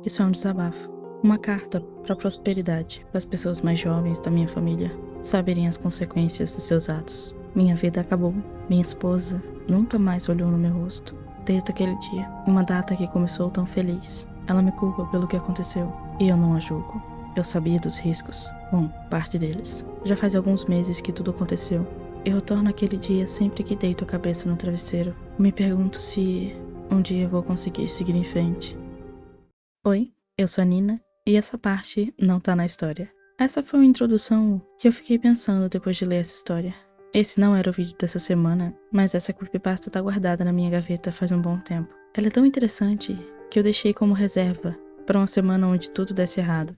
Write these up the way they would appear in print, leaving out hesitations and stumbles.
Isso é um desabafo. Uma carta para a prosperidade para as pessoas mais jovens da minha família saberem as consequências dos seus atos. Minha vida acabou. Minha esposa nunca mais olhou no meu rosto. Desde aquele dia, uma data que começou tão feliz. Ela me culpa pelo que aconteceu e eu não a julgo. Eu sabia dos riscos. Bom, parte deles. Já faz alguns meses que tudo aconteceu. Eu retorno àquele dia sempre que deito a cabeça no travesseiro. Me pergunto se um dia eu vou conseguir seguir em frente. Oi, eu sou a Nina e essa parte não tá na história. Essa foi uma introdução que eu fiquei pensando depois de ler essa história. Esse não era o vídeo dessa semana, mas essa creepypasta tá guardada na minha gaveta faz um bom tempo. Ela é tão interessante que eu deixei como reserva para uma semana onde tudo desse errado.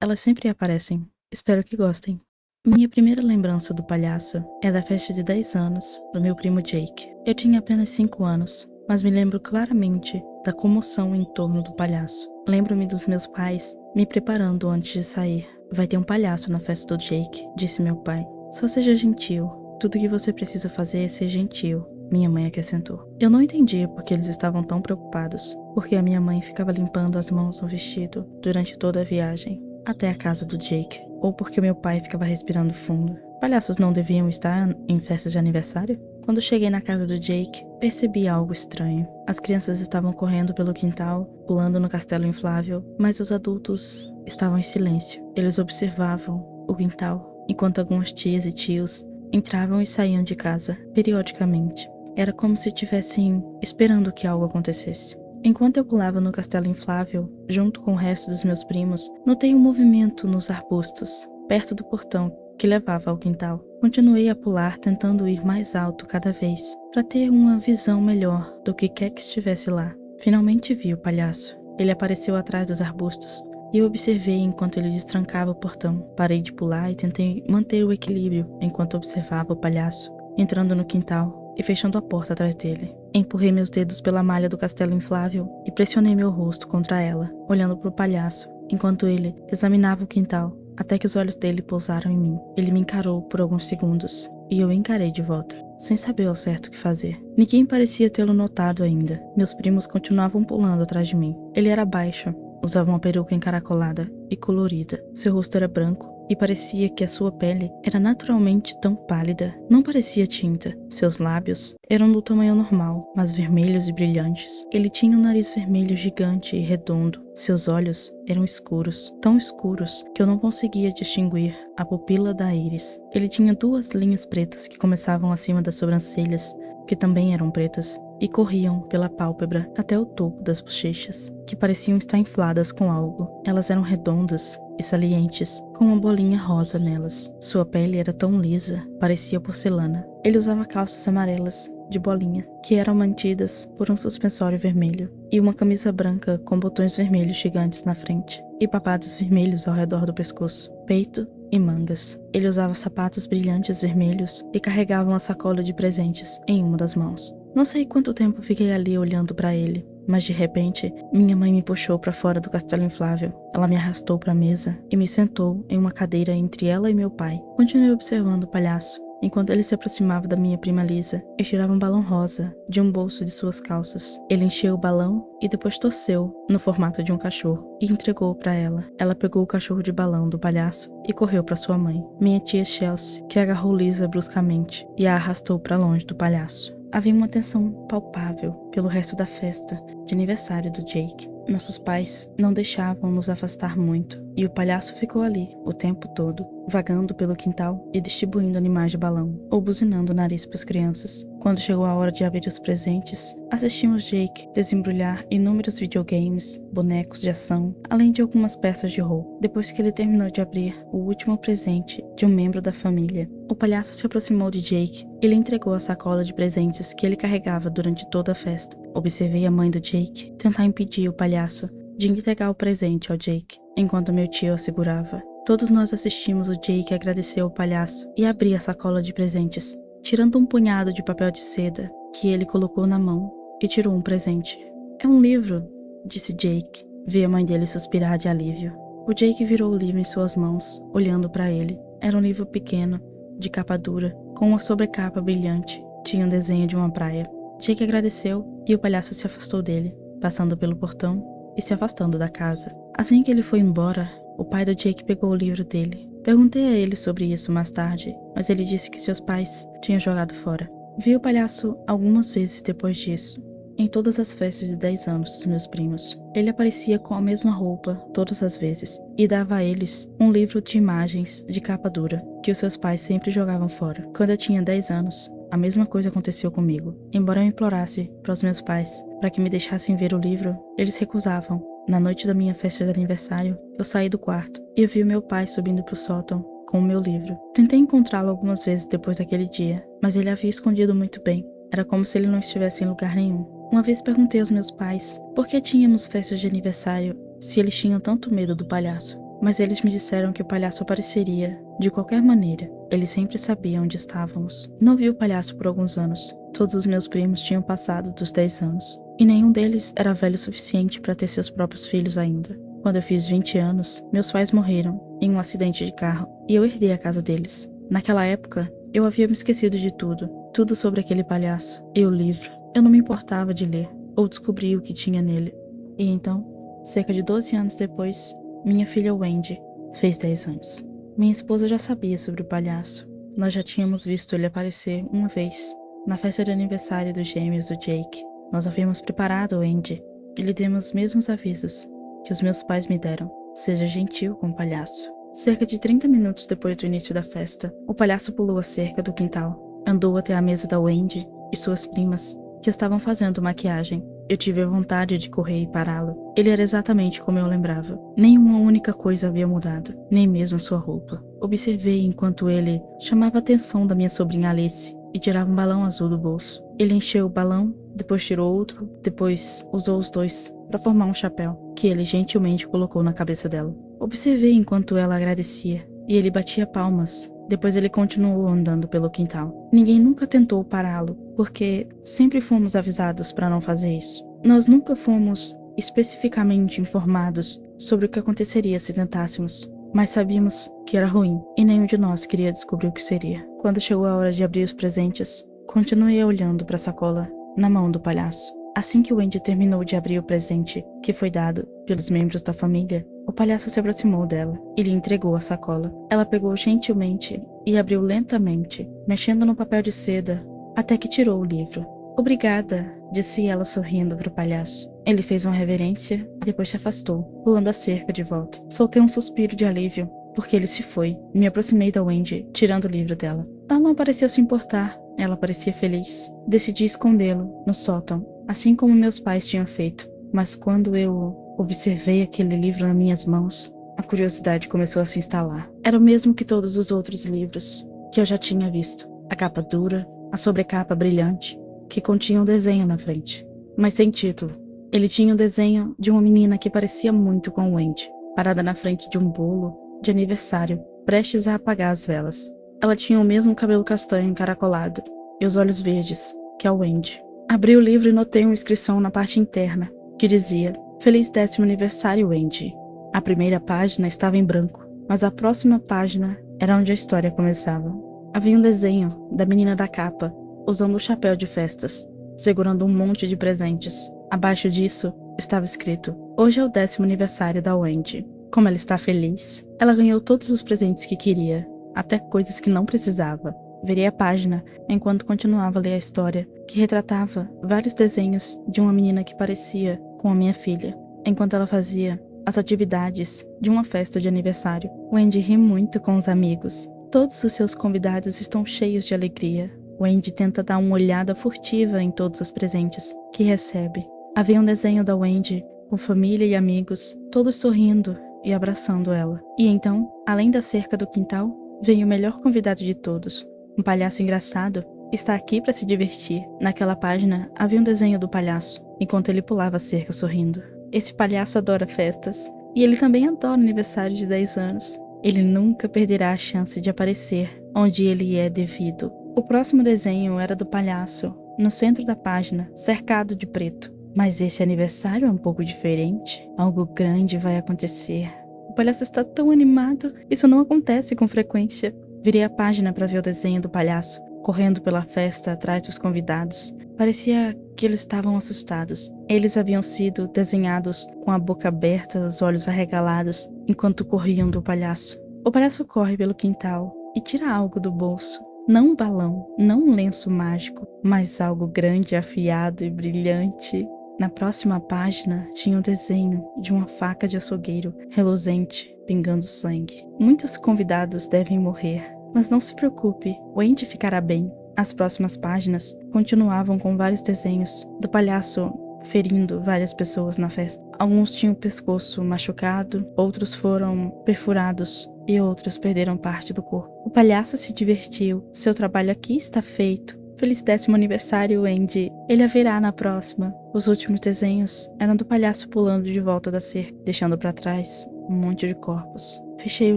Elas sempre aparecem. Espero que gostem. Minha primeira lembrança do palhaço é da festa de 10 anos do meu primo Jake. Eu tinha apenas 5 anos, mas me lembro claramente da comoção em torno do palhaço. Lembro-me dos meus pais me preparando antes de sair. Vai ter um palhaço na festa do Jake, disse meu pai. Só seja gentil. Tudo que você precisa fazer é ser gentil, minha mãe acrescentou. Eu não entendia por que eles estavam tão preocupados, porque a minha mãe ficava limpando as mãos no vestido durante toda a viagem, até a casa do Jake, ou porque meu pai ficava respirando fundo. Palhaços não deviam estar em festas de aniversário? Quando cheguei na casa do Jake, percebi algo estranho. As crianças estavam correndo pelo quintal, pulando no castelo inflável, mas os adultos estavam em silêncio. Eles observavam o quintal, enquanto algumas tias e tios entravam e saíam de casa, periodicamente. Era como se estivessem esperando que algo acontecesse. Enquanto eu pulava no castelo inflável, junto com o resto dos meus primos, notei um movimento nos arbustos, perto do portão que levava ao quintal. Continuei a pular, tentando ir mais alto cada vez, para ter uma visão melhor do que quer que estivesse lá. Finalmente vi o palhaço. Ele apareceu atrás dos arbustos, e eu observei enquanto ele destrancava o portão. Parei de pular e tentei manter o equilíbrio enquanto observava o palhaço, entrando no quintal e fechando a porta atrás dele. Empurrei meus dedos pela malha do castelo inflável e pressionei meu rosto contra ela, olhando para o palhaço, enquanto ele examinava o quintal, até que os olhos dele pousaram em mim. Ele me encarou por alguns segundos, e eu encarei de volta, sem saber ao certo o que fazer. Ninguém parecia tê-lo notado ainda. Meus primos continuavam pulando atrás de mim. Ele era baixo, usava uma peruca encaracolada e colorida. Seu rosto era branco e parecia que a sua pele era naturalmente tão pálida. Não parecia tinta. Seus lábios eram do tamanho normal, mas vermelhos e brilhantes. Ele tinha um nariz vermelho gigante e redondo. Seus olhos eram escuros, tão escuros que eu não conseguia distinguir a pupila da íris. Ele tinha 2 linhas pretas que começavam acima das sobrancelhas, que também eram pretas, e corriam pela pálpebra até o topo das bochechas, que pareciam estar infladas com algo. Elas eram redondas e salientes, com uma bolinha rosa nelas. Sua pele era tão lisa, parecia porcelana. Ele usava calças amarelas, de bolinha, que eram mantidas por um suspensório vermelho, e uma camisa branca com botões vermelhos gigantes na frente, e papados vermelhos ao redor do pescoço, peito e mangas. Ele usava sapatos brilhantes vermelhos e carregava uma sacola de presentes em uma das mãos. Não sei quanto tempo fiquei ali olhando para ele, mas de repente, minha mãe me puxou para fora do castelo inflável. Ela me arrastou para a mesa e me sentou em uma cadeira entre ela e meu pai. Continuei observando o palhaço, enquanto ele se aproximava da minha prima Lisa e tirava um balão rosa de um bolso de suas calças. Ele encheu o balão e depois torceu no formato de um cachorro e entregou para ela. Ela pegou o cachorro de balão do palhaço e correu para sua mãe, minha tia Chelsea, que agarrou Lisa bruscamente e a arrastou para longe do palhaço. Havia uma tensão palpável pelo resto da festa de aniversário do Jake. Nossos pais não deixavam nos afastar muito, e o palhaço ficou ali o tempo todo, vagando pelo quintal e distribuindo animais de balão, ou buzinando o nariz para as crianças. Quando chegou a hora de abrir os presentes, assistimos Jake desembrulhar inúmeros videogames, bonecos de ação, além de algumas peças de roupa. Depois que ele terminou de abrir o último presente de um membro da família, o palhaço se aproximou de Jake e lhe entregou a sacola de presentes que ele carregava durante toda a festa. Observei a mãe do Jake tentar impedir o palhaço de entregar o presente ao Jake, enquanto meu tio a segurava. Todos nós assistimos o Jake agradecer ao palhaço e abrir a sacola de presentes, tirando um punhado de papel de seda que ele colocou na mão e tirou um presente. É um livro, disse Jake. Vi a mãe dele suspirar de alívio. O Jake virou o livro em suas mãos, olhando para ele. Era um livro pequeno, de capa dura, com uma sobrecapa brilhante. Tinha um desenho de uma praia. Jake agradeceu e o palhaço se afastou dele, passando pelo portão e se afastando da casa. Assim que ele foi embora, o pai do Jake pegou o livro dele. Perguntei a ele sobre isso mais tarde, mas ele disse que seus pais tinham jogado fora. Vi o palhaço algumas vezes depois disso, em todas as festas de 10 anos dos meus primos. Ele aparecia com a mesma roupa todas as vezes e dava a eles um livro de imagens de capa dura, que os seus pais sempre jogavam fora. Quando eu tinha 10 anos, a mesma coisa aconteceu comigo. Embora eu implorasse para os meus pais para que me deixassem ver o livro, eles recusavam. Na noite da minha festa de aniversário, eu saí do quarto e eu vi o meu pai subindo para o sótão com o meu livro. Tentei encontrá-lo algumas vezes depois daquele dia, mas ele havia escondido muito bem. Era como se ele não estivesse em lugar nenhum. Uma vez perguntei aos meus pais por que tínhamos festas de aniversário se eles tinham tanto medo do palhaço. Mas eles me disseram que o palhaço apareceria de qualquer maneira. Eles sempre sabiam onde estávamos. Não vi o palhaço por alguns anos. Todos os meus primos tinham passado dos 10 anos. E nenhum deles era velho o suficiente para ter seus próprios filhos ainda. Quando eu fiz 20 anos, meus pais morreram em um acidente de carro e eu herdei a casa deles. Naquela época, eu havia me esquecido de tudo sobre aquele palhaço e o livro. Eu não me importava de ler ou descobrir o que tinha nele. E então, cerca de 12 anos depois, minha filha Wendy fez 10 anos. Minha esposa já sabia sobre o palhaço. Nós já tínhamos visto ele aparecer uma vez, na festa de aniversário dos gêmeos do Jake. Nós havíamos preparado Wendy e lhe demos os mesmos avisos que os meus pais me deram. Seja gentil com o palhaço. Cerca de 30 minutos depois do início da festa, o palhaço pulou a cerca do quintal, andou até a mesa da Wendy e suas primas, que estavam fazendo maquiagem. Eu tive a vontade de correr e pará-lo. Ele era exatamente como eu lembrava. Nenhuma única coisa havia mudado, nem mesmo a sua roupa. Observei enquanto ele chamava a atenção da minha sobrinha Alice e tirava um balão azul do bolso. Ele encheu o balão, depois tirou outro, depois usou os dois para formar um chapéu, que ele gentilmente colocou na cabeça dela. Observei enquanto ela agradecia, e ele batia palmas. Depois ele continuou andando pelo quintal. Ninguém nunca tentou pará-lo, porque sempre fomos avisados para não fazer isso. Nós nunca fomos especificamente informados sobre o que aconteceria se tentássemos, mas sabíamos que era ruim, e nenhum de nós queria descobrir o que seria. Quando chegou a hora de abrir os presentes, continuei olhando para a sacola na mão do palhaço. Assim que Wendy terminou de abrir o presente que foi dado pelos membros da família, o palhaço se aproximou dela e lhe entregou a sacola. Ela pegou gentilmente e abriu lentamente, mexendo no papel de seda, até que tirou o livro. Obrigada, disse ela sorrindo para o palhaço. Ele fez uma reverência e depois se afastou, pulando a cerca de volta. Soltei um suspiro de alívio, porque ele se foi. Me aproximei da Wendy, tirando o livro dela. Ela não pareceu se importar, ela parecia feliz. Decidi escondê-lo no sótão, assim como meus pais tinham feito. Mas quando eu observei aquele livro nas minhas mãos, a curiosidade começou a se instalar. Era o mesmo que todos os outros livros que eu já tinha visto. A capa dura, a sobrecapa brilhante, que continha um desenho na frente, mas sem título. Ele tinha o desenho de uma menina que parecia muito com Wendy, parada na frente de um bolo de aniversário, prestes a apagar as velas. Ela tinha o mesmo cabelo castanho encaracolado e os olhos verdes que a Wendy. Abri o livro e notei uma inscrição na parte interna, que dizia: Feliz 10º aniversário, Wendy. A primeira página estava em branco, mas a próxima página era onde a história começava. Havia um desenho da menina da capa, usando o chapéu de festas, segurando um monte de presentes. Abaixo disso, estava escrito: Hoje é o 10º aniversário da Wendy. Como ela está feliz. Ela ganhou todos os presentes que queria, até coisas que não precisava. Virei a página enquanto continuava a ler a história, que retratava vários desenhos de uma menina que parecia com a minha filha, enquanto ela fazia as atividades de uma festa de aniversário. Wendy ri muito com os amigos. Todos os seus convidados estão cheios de alegria. Wendy tenta dar uma olhada furtiva em todos os presentes que recebe. Havia um desenho da Wendy com família e amigos, todos sorrindo e abraçando ela. E então, além da cerca do quintal, veio o melhor convidado de todos. Um palhaço engraçado está aqui para se divertir. Naquela página havia um desenho do palhaço, enquanto ele pulava a cerca sorrindo. Esse palhaço adora festas, e ele também adora aniversário de 10 anos. Ele nunca perderá a chance de aparecer onde ele é devido. O próximo desenho era do palhaço, no centro da página, cercado de preto. Mas esse aniversário é um pouco diferente. Algo grande vai acontecer. O palhaço está tão animado, isso não acontece com frequência. Virei a página para ver o desenho do palhaço, correndo pela festa atrás dos convidados. Parecia que eles estavam assustados. Eles haviam sido desenhados com a boca aberta, os olhos arregalados, enquanto corriam do palhaço. O palhaço corre pelo quintal e tira algo do bolso. Não um balão, não um lenço mágico, mas algo grande, afiado e brilhante. Na próxima página tinha um desenho de uma faca de açougueiro, reluzente, pingando sangue. Muitos convidados devem morrer, mas não se preocupe, Wendy ficará bem. As próximas páginas continuavam com vários desenhos do palhaço ferindo várias pessoas na festa. Alguns tinham o pescoço machucado, outros foram perfurados e outros perderam parte do corpo. O palhaço se divertiu. Seu trabalho aqui está feito. Feliz 10º aniversário, Wendy. Ele haverá na próxima. Os últimos desenhos eram do palhaço pulando de volta da cerca, deixando para trás um monte de corpos. Fechei o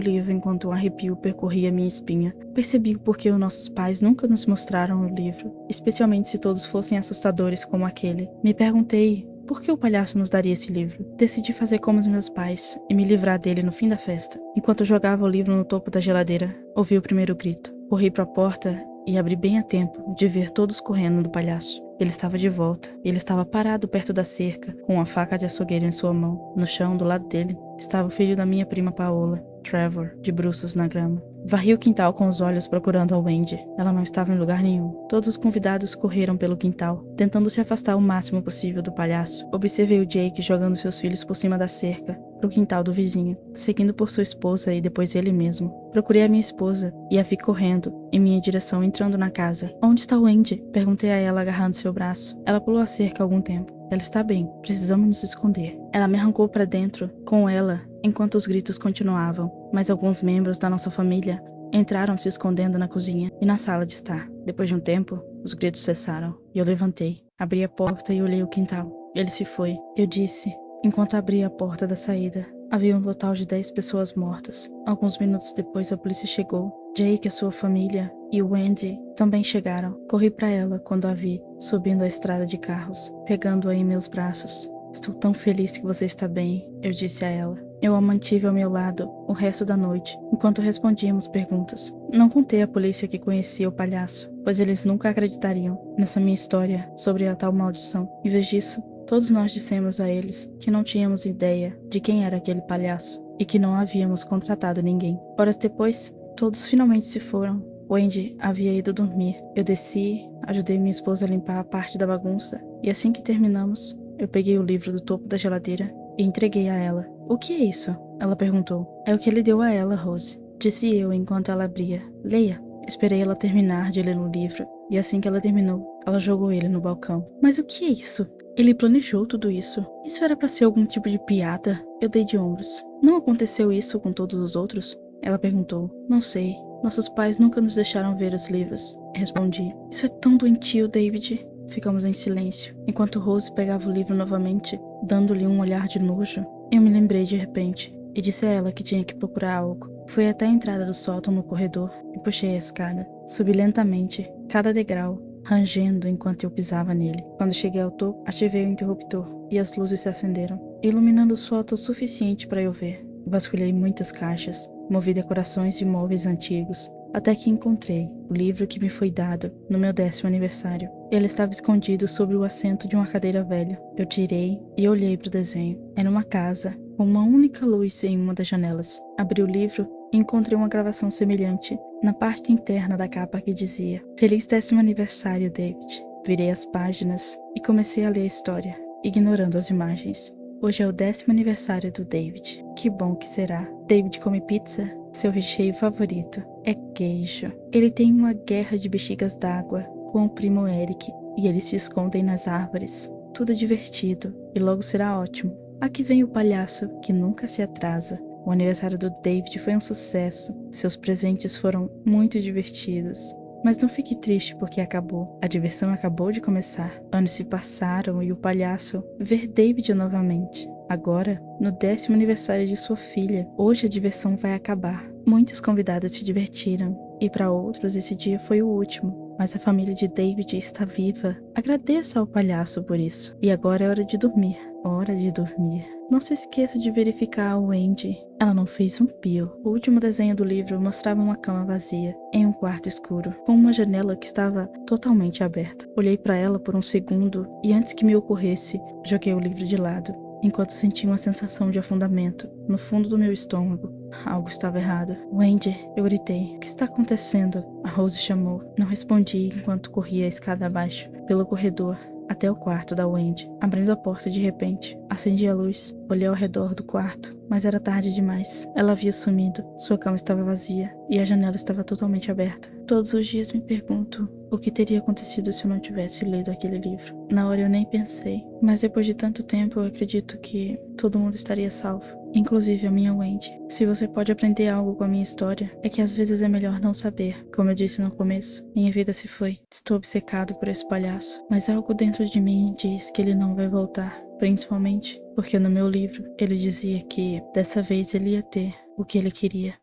livro enquanto um arrepio percorria minha espinha. Percebi o porquê os nossos pais nunca nos mostraram o livro, especialmente se todos fossem assustadores como aquele. Me perguntei por que o palhaço nos daria esse livro. Decidi fazer como os meus pais e me livrar dele no fim da festa. Enquanto jogava o livro no topo da geladeira, ouvi o primeiro grito. Corri para a porta e abri bem a tempo de ver todos correndo do palhaço. Ele estava de volta. Ele estava parado perto da cerca, com uma faca de açougueiro em sua mão. No chão, do lado dele, estava o filho da minha prima Paola, Trevor, de bruços na grama. Varri o quintal com os olhos procurando a Wendy. Ela não estava em lugar nenhum. Todos os convidados correram pelo quintal, tentando se afastar o máximo possível do palhaço. Observei o Jake jogando seus filhos por cima da cerca, pro quintal do vizinho, seguindo por sua esposa e depois ele mesmo. Procurei a minha esposa e a vi correndo em minha direção, entrando na casa. Onde está Wendy? Perguntei a ela, agarrando seu braço. Ela pulou a cerca há algum tempo. Ela está bem. Precisamos nos esconder. Ela me arrancou para dentro, com ela, enquanto os gritos continuavam. Mas alguns membros da nossa família entraram se escondendo na cozinha e na sala de estar. Depois de um tempo, os gritos cessaram e eu levantei. Abri a porta e olhei o quintal. Ele se foi. Eu disse, enquanto abria a porta da saída. Havia um total de 10 pessoas mortas. Alguns minutos depois a polícia chegou. Jake, a sua família e Wendy também chegaram. Corri para ela quando a vi, subindo a estrada de carros, pegando-a em meus braços. Estou tão feliz que você está bem, eu disse a ela. Eu a mantive ao meu lado o resto da noite, enquanto respondíamos perguntas. Não contei à polícia que conhecia o palhaço, pois eles nunca acreditariam nessa minha história sobre a tal maldição. Em vez disso, todos nós dissemos a eles que não tínhamos ideia de quem era aquele palhaço e que não havíamos contratado ninguém. Horas depois, todos finalmente se foram. Wendy havia ido dormir. Eu desci, ajudei minha esposa a limpar a parte da bagunça e assim que terminamos, eu peguei o livro do topo da geladeira e entreguei a ela. O que é isso? Ela perguntou. É o que ele deu a ela, Rose, disse eu enquanto ela abria. Leia. Esperei ela terminar de ler o livro e assim que ela terminou, ela jogou ele no balcão. Mas o que é isso? Ele planejou tudo isso. Isso era para ser algum tipo de piada? Eu dei de ombros. Não aconteceu isso com todos os outros? Ela perguntou. Não sei. Nossos pais nunca nos deixaram ver os livros. Respondi. Isso é tão doentio, David. Ficamos em silêncio, enquanto Rose pegava o livro novamente, dando-lhe um olhar de nojo. Eu me lembrei de repente, e disse a ela que tinha que procurar algo. Fui até a entrada do sótão no corredor e puxei a escada. Subi lentamente, cada degrau, rangendo enquanto eu pisava nele. Quando cheguei ao topo, ativei o interruptor, e as luzes se acenderam, iluminando o sótão o suficiente para eu ver. Vasculhei muitas caixas, movi decorações de móveis antigos, até que encontrei o livro que me foi dado no meu 10º aniversário. Ele estava escondido sobre o assento de uma cadeira velha. Eu tirei e olhei para o desenho. Era uma casa, com uma única luz em uma das janelas. Abri o livro e encontrei uma gravação semelhante na parte interna da capa que dizia: Feliz 10º aniversário, David. Virei as páginas e comecei a ler a história, ignorando as imagens. Hoje é o 10º aniversário do David. Que bom que será. David come pizza? Seu recheio favorito é queijo. Ele tem uma guerra de bexigas d'água com o primo Eric e eles se escondem nas árvores. Tudo é divertido e logo será ótimo. Aqui vem o palhaço que nunca se atrasa. O aniversário do David foi um sucesso. Seus presentes foram muito divertidos. Mas não fique triste porque acabou. A diversão acabou de começar. Anos se passaram e o palhaço ver David novamente. Agora, no 10º aniversário de sua filha, hoje a diversão vai acabar. Muitos convidados se divertiram, e para outros esse dia foi o último. mas a família de David está viva. Agradeça ao palhaço por isso. E agora é hora de dormir. Hora de dormir. Não se esqueça de verificar a Wendy. Ela não fez um pio. O último desenho do livro mostrava uma cama vazia, em um quarto escuro, com uma janela que estava totalmente aberta. Olhei para ela por um segundo e antes que me ocorresse, joguei o livro de lado, enquanto sentia uma sensação de afundamento no fundo do meu estômago. Algo estava errado. Wendy, eu gritei. O que está acontecendo? A Rose chamou. Não respondi enquanto corria a escada abaixo, pelo corredor, até o quarto da Wendy. Abrindo a porta de repente, acendi a luz, olhei ao redor do quarto, mas era tarde demais. Ela havia sumido, sua cama estava vazia e a janela estava totalmente aberta. Todos os dias me pergunto o que teria acontecido se eu não tivesse lido aquele livro. Na hora eu nem pensei, mas depois de tanto tempo eu acredito que todo mundo estaria salvo, inclusive a minha Wendy. Se você pode aprender algo com a minha história, é que às vezes é melhor não saber. Como eu disse no começo, minha vida se foi. Estou obcecado por esse palhaço, mas algo dentro de mim diz que ele não vai voltar. Principalmente porque no meu livro ele dizia que dessa vez ele ia ter o que ele queria.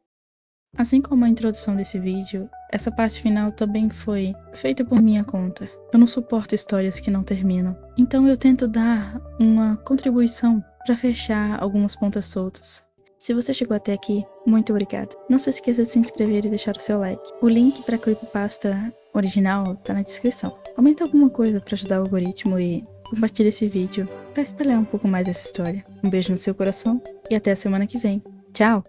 Assim como a introdução desse vídeo, essa parte final também foi feita por minha conta. Eu não suporto histórias que não terminam, então eu tento dar uma contribuição para fechar algumas pontas soltas. Se você chegou até aqui, muito obrigada. Não se esqueça de se inscrever e deixar o seu like. O link para a creepypasta original tá na descrição. Aumenta alguma coisa para ajudar o algoritmo e compartilhe esse vídeo para espalhar um pouco mais essa história. Um beijo no seu coração e até a semana que vem. Tchau!